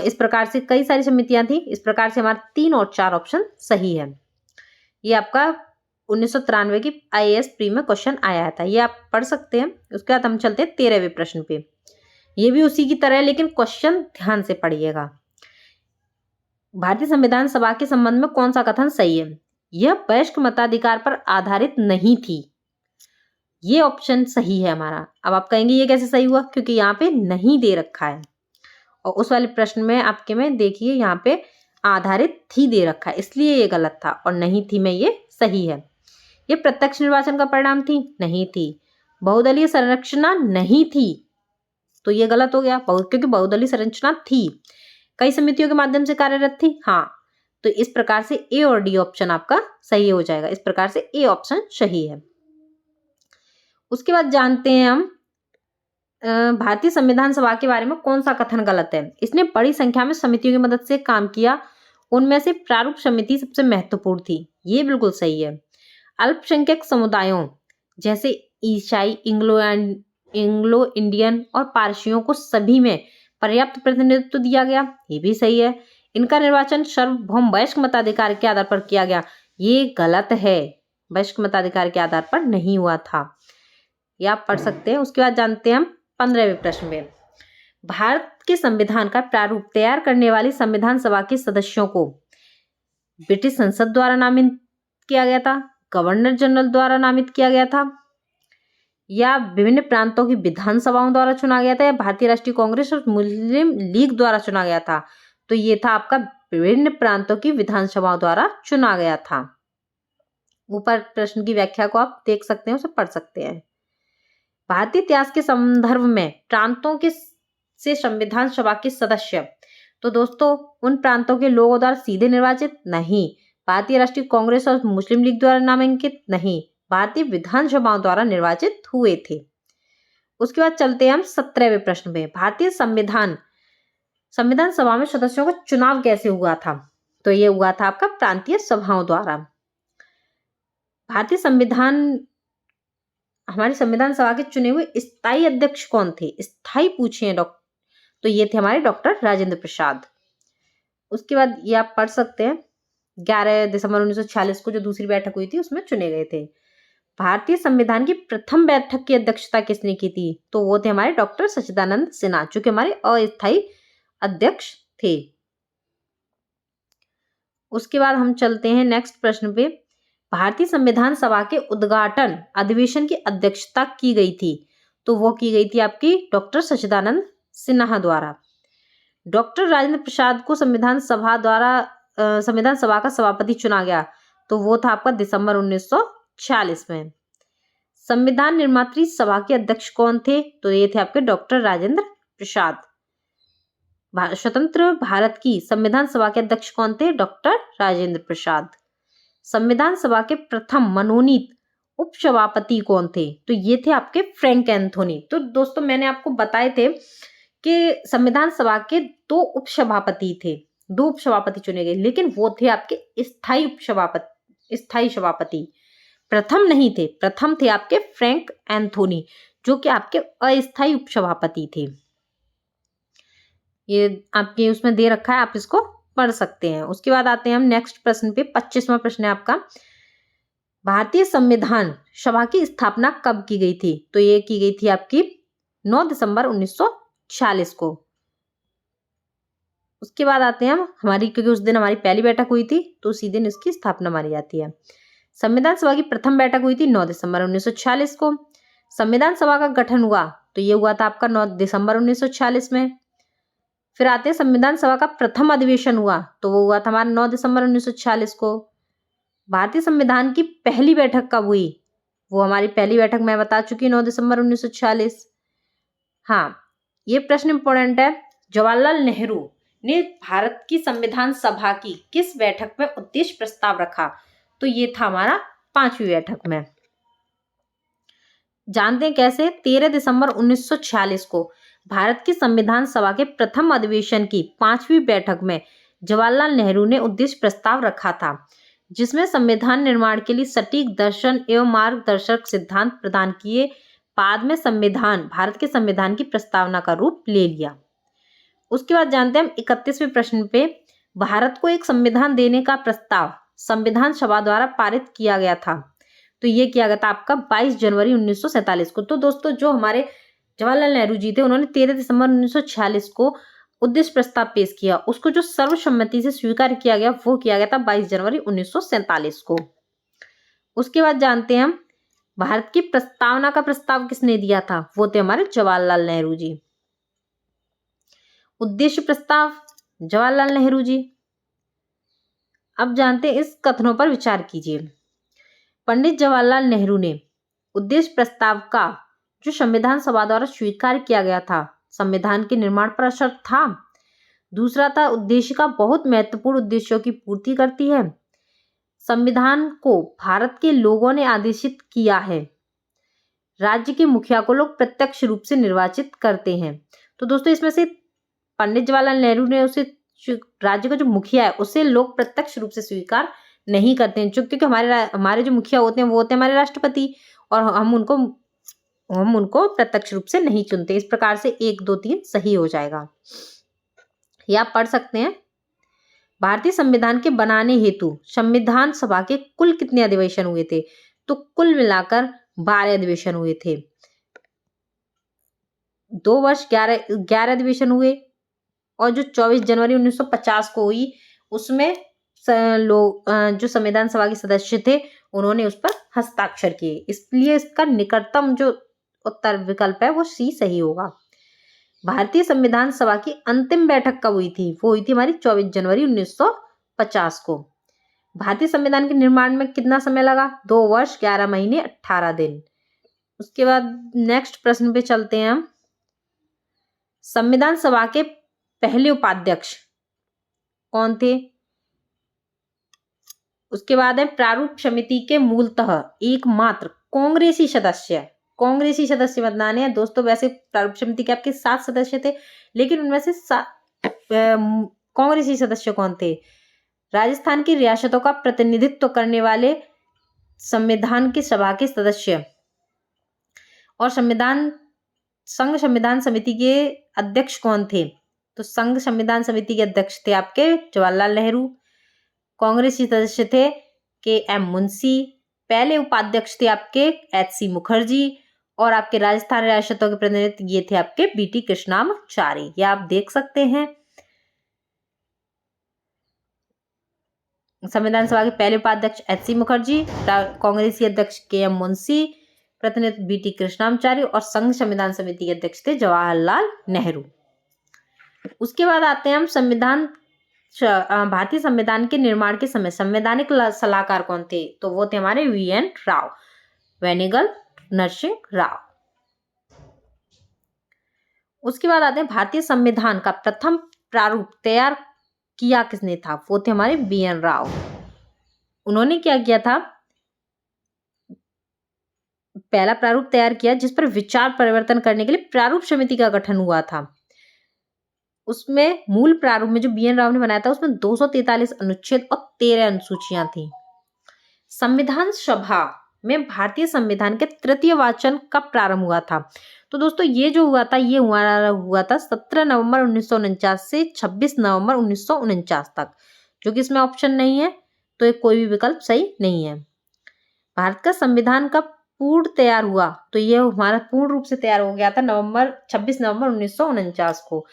इस प्रकार से कई सारी समितियां थी। इस प्रकार से हमारा 3 और 4 ऑप्शन सही है। ये आपका 1993 की IAS प्री में क्वेश्चन आया था, ये आप पढ़ सकते हैं। उसके बाद हम चलते हैं 13वें प्रश्न पे। ये भी उसी की तरह है, लेकिन क्वेश्चन ध्यान से पढ़िएगा। भारतीय संविधान सभा के संबंध में कौन सा कथन सही है? यह वयस्क मताधिकार पर आधारित नहीं थी। ये ऑप्शन सही है हमारा। अब आप कहेंगे ये कैसे सही हुआ? क्योंकि यहाँ पे नहीं दे रखा है, और उस वाले प्रश्न में आपके में देखिए यहाँ पे आधारित थी दे रखा है, इसलिए ये गलत था, और नहीं थी में ये सही है। ये प्रत्यक्ष निर्वाचन का परिणाम थी? नहीं थी। बहुदलीय संरचना नहीं थी, तो ये गलत हो गया, क्योंकि बहुदलीय संरचना थी। कई समितियों के माध्यम से कार्यरत थी? हाँ। तो इस प्रकार से ए और डी ऑप्शन आपका सही हो जाएगा। इस प्रकार से ए ऑप्शन सही है। उसके बाद जानते हैं हम भारतीय संविधान सभा के बारे में कौन सा कथन गलत है। इसने बड़ी संख्या में समितियों की मदद से काम किया, उनमें से प्रारूप समिति सबसे महत्वपूर्ण थी। ये बिल्कुल सही है। अल्पसंख्यक समुदायों जैसे ईसाई, इंग्लो इंडियन और पारसियों को सभी में पर्याप्त प्रतिनिधित्व दिया गया। ये भी सही है। इनका निर्वाचन सार्वभौम वयस्क मताधिकार के आधार पर किया गया। ये गलत है, वयस्क मताधिकार के आधार पर नहीं हुआ था। ये आप पढ़ सकते हैं। उसके बाद जानते हैं हम 15वें प्रश्न में। भारत के संविधान का प्रारूप तैयार करने वाली संविधान सभा के सदस्यों को ब्रिटिश संसद द्वारा नामित किया गया था, गवर्नर जनरल द्वारा नामित किया गया था, या विभिन्न प्रांतों की विधानसभाओं द्वारा चुना गया था, या भारतीय राष्ट्रीय कांग्रेस और मुस्लिम लीग द्वारा चुना गया था? तो ये था आपका विभिन्न प्रांतों की विधानसभाओं द्वारा चुना गया था। ऊपर प्रश्न की व्याख्या को आप देख सकते हैं, उसे पढ़ सकते हैं। भारतीय इतिहास के संदर्भ में प्रांतों के से संविधान सभा के सदस्य, तो दोस्तों उन प्रांतों के लोगों द्वारा सीधे निर्वाचित नहीं, भारतीय राष्ट्रीय कांग्रेस और मुस्लिम लीग द्वारा नामांकित नहीं, भारतीय विधानसभाओं द्वारा निर्वाचित हुए थे। उसके बाद चलते हैं हम 17वें प्रश्न में। भारतीय संविधान सभा में सदस्यों का चुनाव कैसे हुआ था? तो ये हुआ था आपका प्रांतीय सभाओं द्वारा। हमारी संविधान सभा के चुने हुए स्थायी अध्यक्ष कौन थे? स्थायी पूछे तो ये थे हमारे डॉक्टर राजेंद्र प्रसाद। उसके बाद ये आप पढ़ सकते हैं, 11 दिसंबर 1946 को जो दूसरी बैठक हुई थी उसमें चुने गए थे। भारतीय संविधान की प्रथम बैठक की अध्यक्षता किसने की थी? तो वो थे हमारे डॉक्टर सच्चिदानंद सिन्हा, जो कि हमारे अस्थायी अध्यक्ष थे। उसके बाद हम चलते हैं नेक्स्ट प्रश्न पे। भारतीय संविधान सभा के उद्घाटन अधिवेशन की अध्यक्षता की गई थी, तो वो की गई थी आपकी डॉक्टर सच्चिदानंद सिन्हा द्वारा। डॉक्टर राजेंद्र प्रसाद को संविधान सभा का सभापति चुना गया, तो वो था आपका दिसंबर 1946 में। संविधान निर्मात्री सभा के अध्यक्ष कौन थे? तो ये थे आपके डॉक्टर राजेंद्र प्रसाद। स्वतंत्र भारत की संविधान सभा के अध्यक्ष कौन थे? डॉक्टर राजेंद्र प्रसाद। संविधान सभा के प्रथम मनोनीत उपसभापति कौन थे? तो ये थे आपके फ्रैंक एंथोनी। तो दोस्तों मैंने आपको बताए थे कि संविधान सभा के 2 उपसभापति थे, 2 उपसभापति चुने गए, लेकिन वो थे आपके स्थायी सभापति। प्रथम नहीं थे, प्रथम थे आपके फ्रैंक एंथोनी, जो कि आपके अस्थायी उपसभापति थे। ये आपके उसमें दे रखा है, आप इसको पढ़ सकते हैं। उसके बाद आते हैं हम नेक्स्ट प्रश्न पे। 25वां प्रश्न है आपका, भारतीय संविधान सभा की स्थापना कब की गई थी? तो ये की गई थी आपकी 9 दिसंबर 1946 को। उसके बाद आते हैं हम क्योंकि उस दिन हमारी पहली बैठक हुई थी, तो उसी दिन इसकी स्थापना मानी जाती है। संविधान सभा की प्रथम बैठक हुई थी 9 दिसंबर 1946 को। संविधान सभा का गठन हुआ, तो ये हुआ था आपका 9 दिसंबर 1946 में। फिर आते हैं संविधान सभा का प्रथम अधिवेशन हुआ, तो वो हुआ था हमारा 9 दिसंबर 1946 को। भारतीय संविधान की पहली बैठक कब हुई? वो हमारी पहली बैठक मैं बता चुकी 9 दिसंबर 1946। हाँ, ये प्रश्न इंपॉर्टेंट है। जवाहरलाल नेहरू ने भारत की संविधान सभा की किस बैठक में उद्देश्य प्रस्ताव रखा? तो ये था हमारा 5वीं बैठक में। जानते हैं कैसे? 13 दिसंबर 1946 को भारत की संविधान सभा के प्रथम अधिवेशन की 5वीं बैठक में जवाहरलाल नेहरू ने उद्देश्य प्रस्ताव रखा था, जिसमें संविधान निर्माण के लिए सटीक दर्शन एवं मार्गदर्शक सिद्धांत प्रदान किए। बाद में संविधान भारत के संविधान की प्रस्तावना का रूप ले लिया। उसके बाद जानते हैं हम 31वें प्रश्न पे, भारत को एक संविधान देने का प्रस्ताव संविधान सभा द्वारा पारित किया गया था। तो ये किया गया था आपका 22 जनवरी 1947 को। तो दोस्तों जो हमारे जवाहरलाल नेहरू जी थे, उन्होंने 13 दिसंबर 1946 को उद्देश्य प्रस्ताव पेश किया। उसको जो सर्वसम्मति से स्वीकार किया गया वो किया गया था 22 जनवरी 1947 को। उसके बाद जानते हैं हम भारत की प्रस्तावना का प्रस्ताव किसने दिया था? वो थे हमारे जवाहरलाल नेहरू जी। उद्देश्य प्रस्ताव जवाहरलाल नेहरू जी। अब जानते हैं इस कथनों पर विचार कीजिए। पंडित जवाहरलाल नेहरू ने उद्देश्य प्रस्ताव का जो संविधान सभा द्वारा स्वीकार किया गया था, संविधान के निर्माण पर असर था। दूसरा था उद्देश्य का बहुत महत्वपूर्ण उद्देश्यों की पूर्ति करती है। संविधान को भारत के लोगों ने आदेशित किया है। राज्य के मुखिया को लोग प्रत्यक्ष रूप से निर्वाचित करते हैं। तो दोस्तों इसमें से पंडित जवाहरलाल नेहरू ने उसे राज्य का जो मुखिया है उसे लोग प्रत्यक्ष रूप से स्वीकार नहीं करते हैं, क्योंकि हमारे जो मुखिया होते हैं वो होते हैं हमारे राष्ट्रपति, और हम उनको प्रत्यक्ष रूप से नहीं चुनते। इस प्रकार से 1, 2, 3 सही हो जाएगा। या आप पढ़ सकते हैं, भारतीय संविधान के बनाने हेतु संविधान सभा के कुल कितने अधिवेशन हुए थे? तो कुल मिलाकर 12 अधिवेशन हुए थे। 2 वर्ष 11 अधिवेशन हुए, और जो 24 जनवरी 1950 को हुई उसमें जो संविधान सभा के सदस्य थे उन्होंने उस पर हस्ताक्षर किए। इसलिए इसका निकटतम जो उत्तर विकल्प है वो सी सही होगा। भारतीय संविधान सभा की अंतिम बैठक कब हुई थी? वो हुई थी हमारी 24 जनवरी 1950 को। भारतीय संविधान के निर्माण में कितना समय लगा? 2 वर्ष 11 महीने 18 दिन। उसके बाद नेक्स्ट प्रश्न पे चलते हैं हम। संविधान सभा के पहले उपाध्यक्ष कौन थे? उसके बाद है प्रारूप समिति के मूलतः एकमात्र कांग्रेसी सदस्य बताने हैं दोस्तों। वैसे प्रारूप समिति के आपके 7 सदस्य थे, लेकिन उनमें से कांग्रेसी सदस्य कौन थे? राजस्थान की रियासतों का प्रतिनिधित्व करने वाले संविधान की सभा के सदस्य, और संघ संविधान समिति के अध्यक्ष कौन थे? तो संघ संविधान समिति के अध्यक्ष थे आपके जवाहरलाल नेहरू। कांग्रेसी सदस्य थे के.एम. मुंशी। पहले उपाध्यक्ष थे आपके एच.सी. मुखर्जी, और आपके राजस्थान रियासतों के प्रतिनिधि ये थे आपके बी.टी. कृष्णामाचारी। ये आप देख सकते हैं। संविधान सभा के पहले उपाध्यक्ष एच.सी. मुखर्जी, कांग्रेसी अध्यक्ष के.एम. मुंशी, प्रतिनिधि बी.टी. कृष्णामाचारी, और संघ संविधान समिति के अध्यक्ष थे जवाहरलाल नेहरू। उसके बाद आते हैं हम भारतीय संविधान के निर्माण के समय संवैधानिक सलाहकार कौन थे? तो वो थे हमारे वी.एन. राव, वेनिगल नरसिंह राव। उसके बाद आते हैं भारतीय संविधान का प्रथम प्रारूप तैयार किया किसने था? वो थे हमारे वी.एन. राव। उन्होंने क्या किया था? पहला प्रारूप तैयार किया जिस पर विचार परिवर्तन करने के लिए प्रारूप समिति का गठन हुआ था। उसमें मूल प्रारूप में जो वी.एन. राव ने बनाया था उसमें 243 अनुच्छेद और 13 अनुसूचियां थी। संविधान सभा में भारतीय संविधान के तृतीय वाचन कब प्रारंभ हुआ था? तो दोस्तों ये जो हुआ था ये हुआ था 17 नवंबर 1949 से 26 नवंबर 1949 तक, जो कि इसमें ऑप्शन नहीं है, तो ये कोई भी विकल्प सही नहीं है। भारत का संविधान कब पूर्ण तैयार हुआ? तो ये हमारा पूर्ण रूप से तैयार हो गया था 26 नवंबर 1949 को,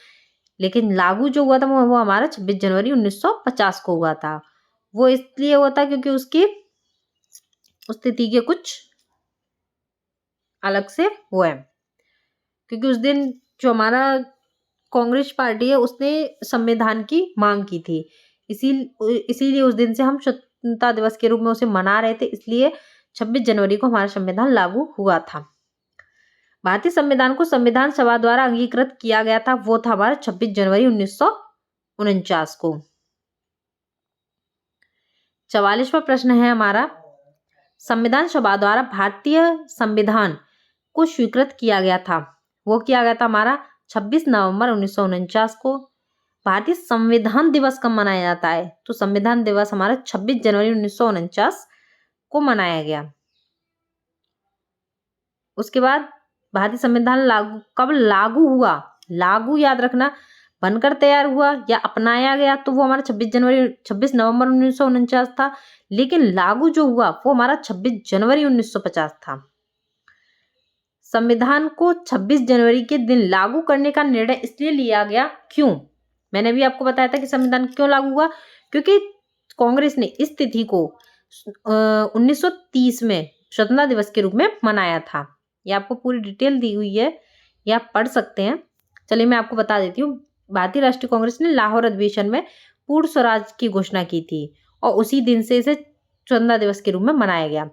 लेकिन लागू जो हुआ था वो हमारा 26 जनवरी 1950 को हुआ था। वो इसलिए हुआ था क्योंकि उसकी स्थिति के कुछ अलग से हुआ है, क्योंकि उस दिन जो हमारा कांग्रेस पार्टी है उसने संविधान की मांग की थी, इसीलिए उस दिन से हम स्वतंत्रता दिवस के रूप में उसे मना रहे थे। इसलिए 26 जनवरी को हमारा संविधान लागू हुआ था। भारतीय संविधान को संविधान सभा द्वारा अंगीकृत किया गया था, वो था हमारा 26 जनवरी 1950। 1949 को। 44वां प्रश्न है हमारा, संविधान सभा द्वारा भारतीय संविधान को स्वीकृत किया गया था, वो किया गया था हमारा 26 नवंबर 1949 को। भारतीय संविधान दिवस कब मनाया जाता है, तो संविधान दिवस हमारा 26 जनवरी 1949 को मनाया गया। उसके बाद भारतीय संविधान कब लागू हुआ, लागू याद रखना, बनकर तैयार हुआ या अपनाया गया तो वो हमारा 26 नवंबर 1949 था, लेकिन लागू जो हुआ वो हमारा 26 जनवरी 1950 था। संविधान को 26 जनवरी के दिन लागू करने का निर्णय इसलिए लिया गया, क्यों? मैंने भी आपको बताया था कि संविधान क्यों लागू हुआ, क्योंकि कांग्रेस ने इस तिथि को 1930 में स्वतंत्रता दिवस के रूप में मनाया था। ये आपको पूरी डिटेल दी हुई है, ये आप पढ़ सकते हैं। चलिए मैं आपको बता देती हूँ। भारतीय राष्ट्रीय कांग्रेस ने लाहौर अधिवेशन में पूर्ण स्वराज की घोषणा की थी और उसी दिन से इसे स्वतंत्रता दिवस के रूप में मनाया गया।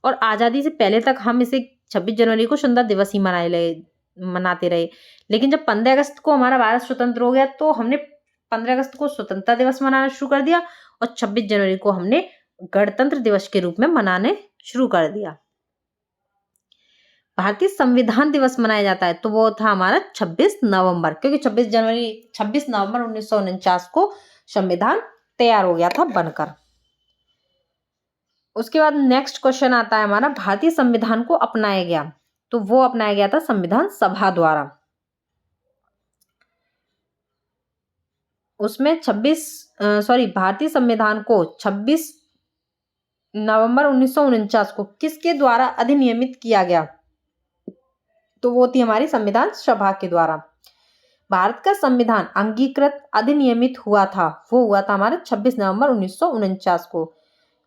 और आज़ादी से पहले तक हम इसे 26 जनवरी को स्वतंत्रता दिवस ही मनाते रहे, लेकिन जब 15 अगस्त को हमारा भारत स्वतंत्र हो गया तो हमने 15 अगस्त को स्वतंत्रता दिवस मनाना शुरू कर दिया और 26 जनवरी को हमने गणतंत्र दिवस के रूप में मनाने शुरू कर दिया। भारतीय संविधान दिवस मनाया जाता है तो वो था हमारा 26 नवंबर, क्योंकि 26 नवंबर 1949 को संविधान तैयार हो गया था बनकर। उसके बाद नेक्स्ट क्वेश्चन आता है हमारा, भारतीय संविधान को अपनाया गया, तो वो अपनाया गया था संविधान सभा द्वारा। उसमें भारतीय संविधान को 26 नवंबर 1949 को किसके द्वारा अधिनियमित किया गया, तो वो थी हमारी संविधान सभा के द्वारा। भारत का संविधान अंगीकृत अधिनियमित हुआ था, वो हुआ था हमारा 26 नवंबर 1949 को।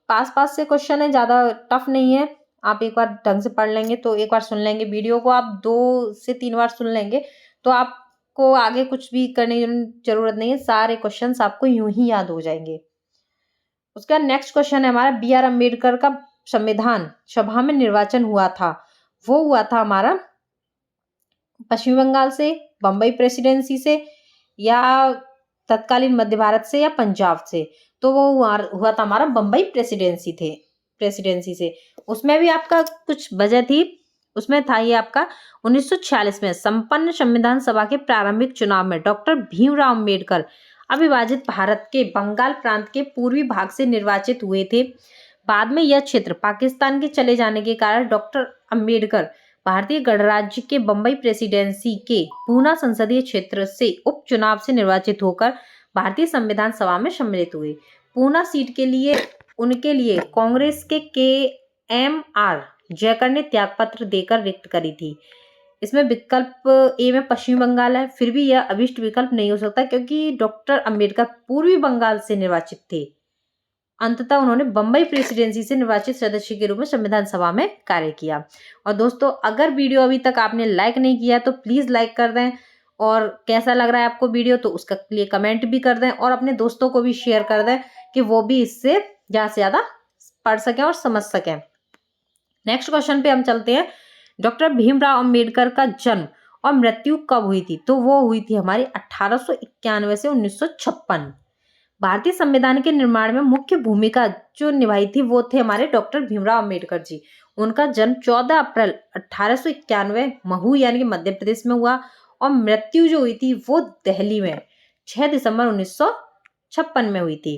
पास से क्वेश्चन है, ज्यादा टफ नहीं है, आप एक बार ढंग से पढ़ लेंगे तो एक बार सुन लेंगे वीडियो को, आप 2 से 3 बार सुन लेंगे तो आपको आगे कुछ भी करने की जरूरत नहीं है, सारे क्वेश्चंस आपको यूं ही याद हो जाएंगे। उसका नेक्स्ट क्वेश्चन है हमारा, BR अम्बेडकर का संविधान सभा में निर्वाचन हुआ था, वो हुआ था हमारा पश्चिम बंगाल से, बम्बई प्रेसिडेंसी से, या तत्कालीन मध्य भारत से, या पंजाब से, तो वो हुआ था हमारा बम्बई प्रेसिडेंसी से। उसमें भी आपका कुछ वजह थी, उसमें था ये आपका 1946 में संपन्न संविधान सभा के प्रारंभिक चुनाव में डॉक्टर भीमराव अम्बेडकर अविभाजित भारत के बंगाल प्रांत के पूर्वी भाग से निर्वाचित हुए थे। बाद में यह क्षेत्र पाकिस्तान के चले जाने के कारण डॉक्टर अम्बेडकर भारतीय गणराज्य के बम्बई प्रेसिडेंसी के पूना संसदीय क्षेत्र से उपचुनाव से निर्वाचित होकर भारतीय संविधान सभा में सम्मिलित हुए। पूना सीट के लिए उनके लिए कांग्रेस के KMR जयकर ने त्यागपत्र देकर रिक्त करी थी। इसमें विकल्प ए में पश्चिम बंगाल है, फिर भी यह अभिष्ट विकल्प नहीं हो सकता क्योंकि डॉक्टर अम्बेडकर पूर्वी बंगाल से निर्वाचित थे। अंततः उन्होंने बम्बई प्रेसिडेंसी से निर्वाचित सदस्य के रूप में संविधान सभा में कार्य किया। और दोस्तों, अगर वीडियो अभी तक आपने लाइक नहीं किया तो प्लीज लाइक कर दें, और कैसा लग रहा है आपको वीडियो तो उसका लिए कमेंट भी कर दें, और अपने दोस्तों को भी शेयर कर दें कि वो भी इससे ज्यादा से ज्यादा पढ़ सकें और समझ सकें। नेक्स्ट क्वेश्चन पे हम चलते हैं। डॉक्टर भीमराव अम्बेडकर का जन्म और मृत्यु कब हुई थी, तो वो हुई थी हमारी 1891 से 1956। भारतीय संविधान के निर्माण में मुख्य भूमिका जो निभाई थी वो थे हमारे डॉक्टर भीमराव अम्बेडकर जी। उनका जन्म 14 अप्रैल 1891 महू यानी कि मध्य प्रदेश में हुआ, और मृत्यु जो हुई थी वो दिल्ली में 6 दिसंबर 1956 में हुई थी।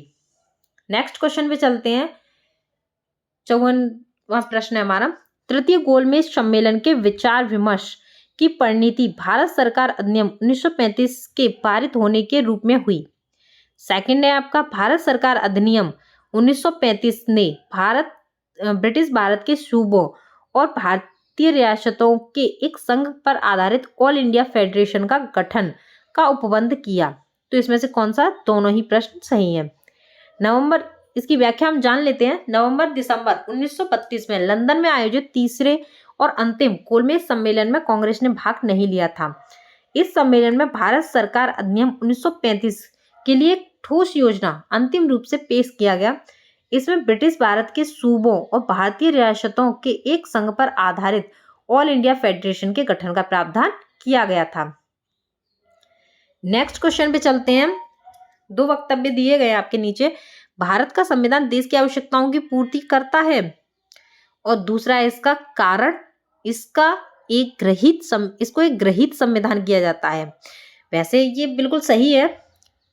नेक्स्ट क्वेश्चन पे चलते हैं। 54वां प्रश्न है हमारा, तृतीय गोलमेज सम्मेलन के विचार विमर्श की परिणति भारत सरकार अधिनियम 1935 के पारित होने के रूप में हुई। सेकंड है आपका, भारत सरकार अधिनियम 1935 ने ब्रिटिश भारत के सूबों और भारतीय रियासतों के एक संघ पर आधारित ऑल इंडिया फेडरेशन का गठन का उपबंध किया। तो इसमें से कौन सा, दोनों ही प्रश्न सही है। इसकी व्याख्या हम जान लेते हैं। नवंबर दिसंबर 1932 में लंदन में आयोजित तीसरे और अंतिम गोलमेज सम्मेलन में कांग्रेस ने भाग नहीं लिया था। इस सम्मेलन में भारत सरकार अधिनियम 1935 के लिए एक ठोस योजना अंतिम रूप से पेश किया गया। इसमें ब्रिटिश भारत के सूबों और भारतीय रियासतों के एक संघ पर आधारित ऑल इंडिया फेडरेशन के गठन का प्रावधान किया गया था। नेक्स्ट क्वेश्चन पे चलते हैं। दो वक्तव्य दिए गए हैं आपके नीचे। भारत का संविधान देश की आवश्यकताओं की पूर्ति करता है, और दूसरा है इसका कारण, इसको एक ग्रहित संविधान किया जाता है। वैसे ये बिल्कुल सही है,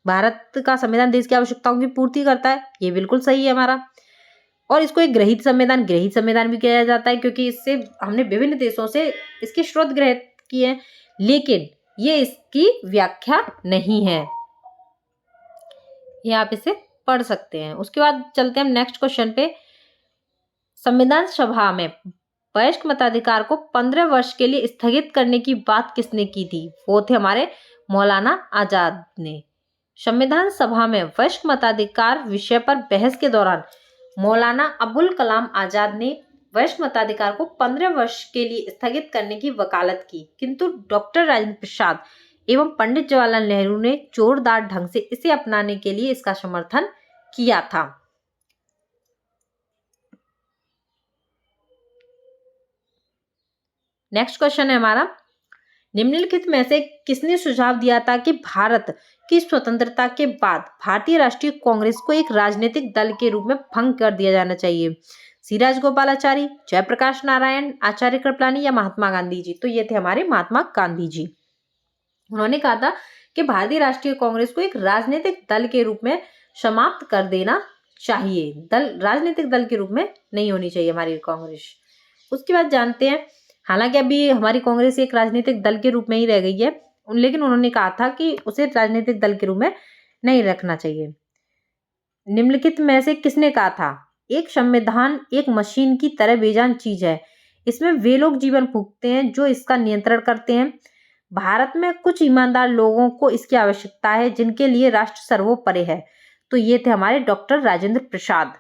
भारत का संविधान देश की आवश्यकताओं की पूर्ति करता है, ये बिल्कुल सही है हमारा। और इसको एक ग्रहित संविधान भी किया जाता है, क्योंकि इससे हमने विभिन्न देशों से इसके स्रोत ग्रहित किए हैं, लेकिन ये इसकी व्याख्या नहीं है। ये आप इसे पढ़ सकते हैं। उसके बाद चलते हैं हम नेक्स्ट क्वेश्चन पे। संविधान सभा में वयस्क मताधिकार को 15 वर्ष के लिए स्थगित करने की बात किसने की थी? वो थे हमारे मौलाना आजाद ने। संविधान सभा में वयस्क मताधिकार विषय पर बहस के दौरान मौलाना अबुल कलाम आजाद ने वयस्क मताधिकार को 15 वर्ष के लिए स्थगित करने की वकालत की, किंतु डॉक्टर राजेंद्र प्रसाद एवं पंडित जवाहरलाल नेहरू ने जोरदार ढंग से इसे अपनाने के लिए इसका समर्थन किया था। नेक्स्ट क्वेश्चन है हमारा, निम्नलिखित में से किसने सुझाव दिया था कि भारत की स्वतंत्रता के बाद भारतीय राष्ट्रीय कांग्रेस को एक राजनीतिक दल के रूप में भंग कर दिया जाना चाहिए? सी राजगोपालाचारी, जयप्रकाश नारायण, आचार्य कृपलानी या महात्मा गांधी जी? तो ये थे हमारे महात्मा गांधी जी। उन्होंने कहा था कि भारतीय राष्ट्रीय कांग्रेस को एक राजनीतिक दल के रूप में समाप्त कर देना चाहिए। राजनीतिक दल के रूप में नहीं होनी चाहिए हमारी कांग्रेस। उसके बाद जानते हैं, हालांकि अभी हमारी कांग्रेस एक राजनीतिक दल के रूप में ही रह गई है, लेकिन उन्होंने कहा था कि उसे राजनीतिक दल के रूप में नहीं रखना चाहिए। निम्नलिखित में से किसने कहा था? एक संविधान एक मशीन की तरह बेजान चीज है, इसमें वे लोग जीवन फूंकते हैं जो इसका नियंत्रण करते हैं। भारत में कुछ ईमानदार लोगों को इसकी आवश्यकता है, जिनके लिए राष्ट्र सर्वोपरि है। तो ये थे हमारे डॉक्टर राजेंद्र प्रसाद।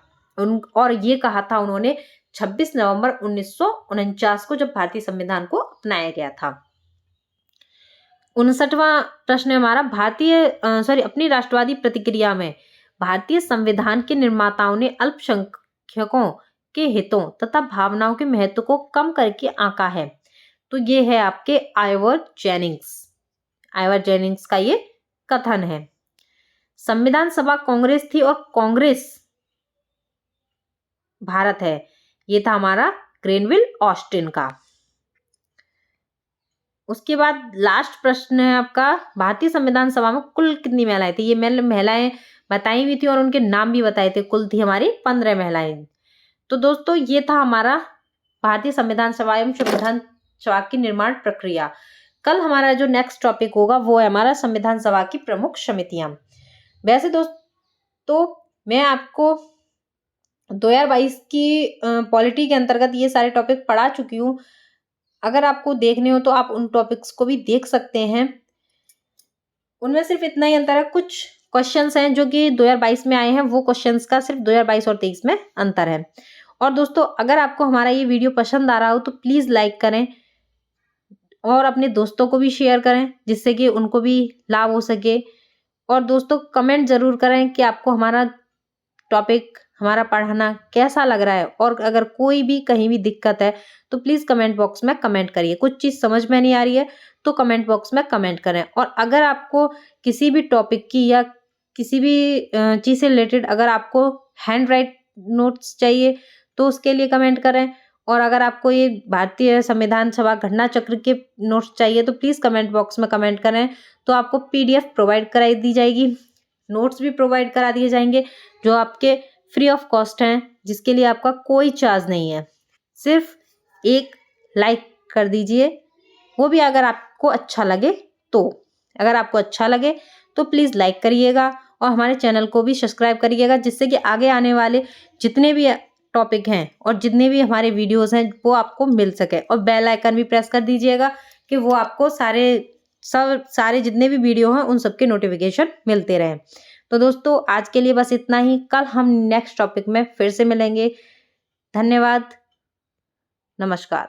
और ये कहा था उन्होंने 26 नवंबर 1949 को, जब भारतीय संविधान को अपनाया गया था। 59वां प्रश्न है हमारा, अपनी राष्ट्रवादी प्रतिक्रिया में भारतीय संविधान के निर्माताओं ने अल्पसंख्यकों के हितों तथा भावनाओं के महत्व को कम करके आंका है। तो ये है आपके आइवर जेनिंग्स का ये कथन है। संविधान सभा कांग्रेस थी और कांग्रेस भारत है, ये था हमारा ग्रेनविल ऑस्टिन का। उसके बाद लास्ट प्रश्न है आपका, भारतीय संविधान सभा में कुल कितनी महिलाएं थी? ये महिलाएं बताई हुई थी और उनके नाम भी बताए थे। कुल थी हमारी 15 महिलाएं। तो दोस्तों ये था हमारा भारतीय संविधान सभा एवं संविधान सभा की निर्माण प्रक्रिया। कल हमारा जो नेक्स्ट टॉपिक होगा वो है हमारा संविधान सभा की प्रमुख समितियां। वैसे दोस्तों मैं आपको 2022 की पॉलिटी के अंतर्गत ये सारे टॉपिक पढ़ा चुकी हूँ। अगर आपको देखने हो तो आप उन टॉपिक्स को भी देख सकते हैं। उनमें सिर्फ इतना ही अंतर है, कुछ क्वेश्चंस हैं जो कि 2022 में आए हैं, वो क्वेश्चंस का सिर्फ 2022 और 23 में अंतर है। और दोस्तों अगर आपको हमारा ये वीडियो पसंद आ रहा हो तो प्लीज लाइक करें और अपने दोस्तों को भी शेयर करें, जिससे कि उनको भी लाभ हो सके। और दोस्तों कमेंट जरूर करें कि आपको हमारा टॉपिक, हमारा पढ़ाना कैसा लग रहा है, और अगर कोई भी कहीं भी दिक्कत है तो प्लीज कमेंट बॉक्स में कमेंट करिए। कुछ चीज समझ में नहीं आ रही है तो कमेंट बॉक्स में कमेंट करें। और अगर आपको किसी भी टॉपिक की या किसी भी चीज से रिलेटेड अगर आपको हैंड राइट नोट्स चाहिए तो उसके लिए कमेंट करें। और अगर आपको ये भारतीय संविधान सभा घटना चक्र के नोट्स चाहिए तो प्लीज कमेंट बॉक्स में कमेंट करें, तो आपको PDF प्रोवाइड कराई दी जाएगी, नोट्स भी प्रोवाइड करा दिए जाएंगे जो आपके फ्री ऑफ कॉस्ट हैं, जिसके लिए आपका कोई चार्ज नहीं है। सिर्फ एक लाइक कर दीजिए, वो भी अगर आपको अच्छा लगे तो। अगर आपको अच्छा लगे तो प्लीज़ लाइक करिएगा और हमारे चैनल को भी सब्सक्राइब करिएगा, जिससे कि आगे आने वाले जितने भी टॉपिक हैं और जितने भी हमारे वीडियोस हैं वो आपको मिल सके। और बेल आइकन भी प्रेस कर दीजिएगा कि वो आपको सारे जितने भी वीडियो हैं उन सबके नोटिफिकेशन मिलते रहें। तो दोस्तों आज के लिए बस इतना ही। कल हम नेक्स्ट टॉपिक में फिर से मिलेंगे। धन्यवाद, नमस्कार।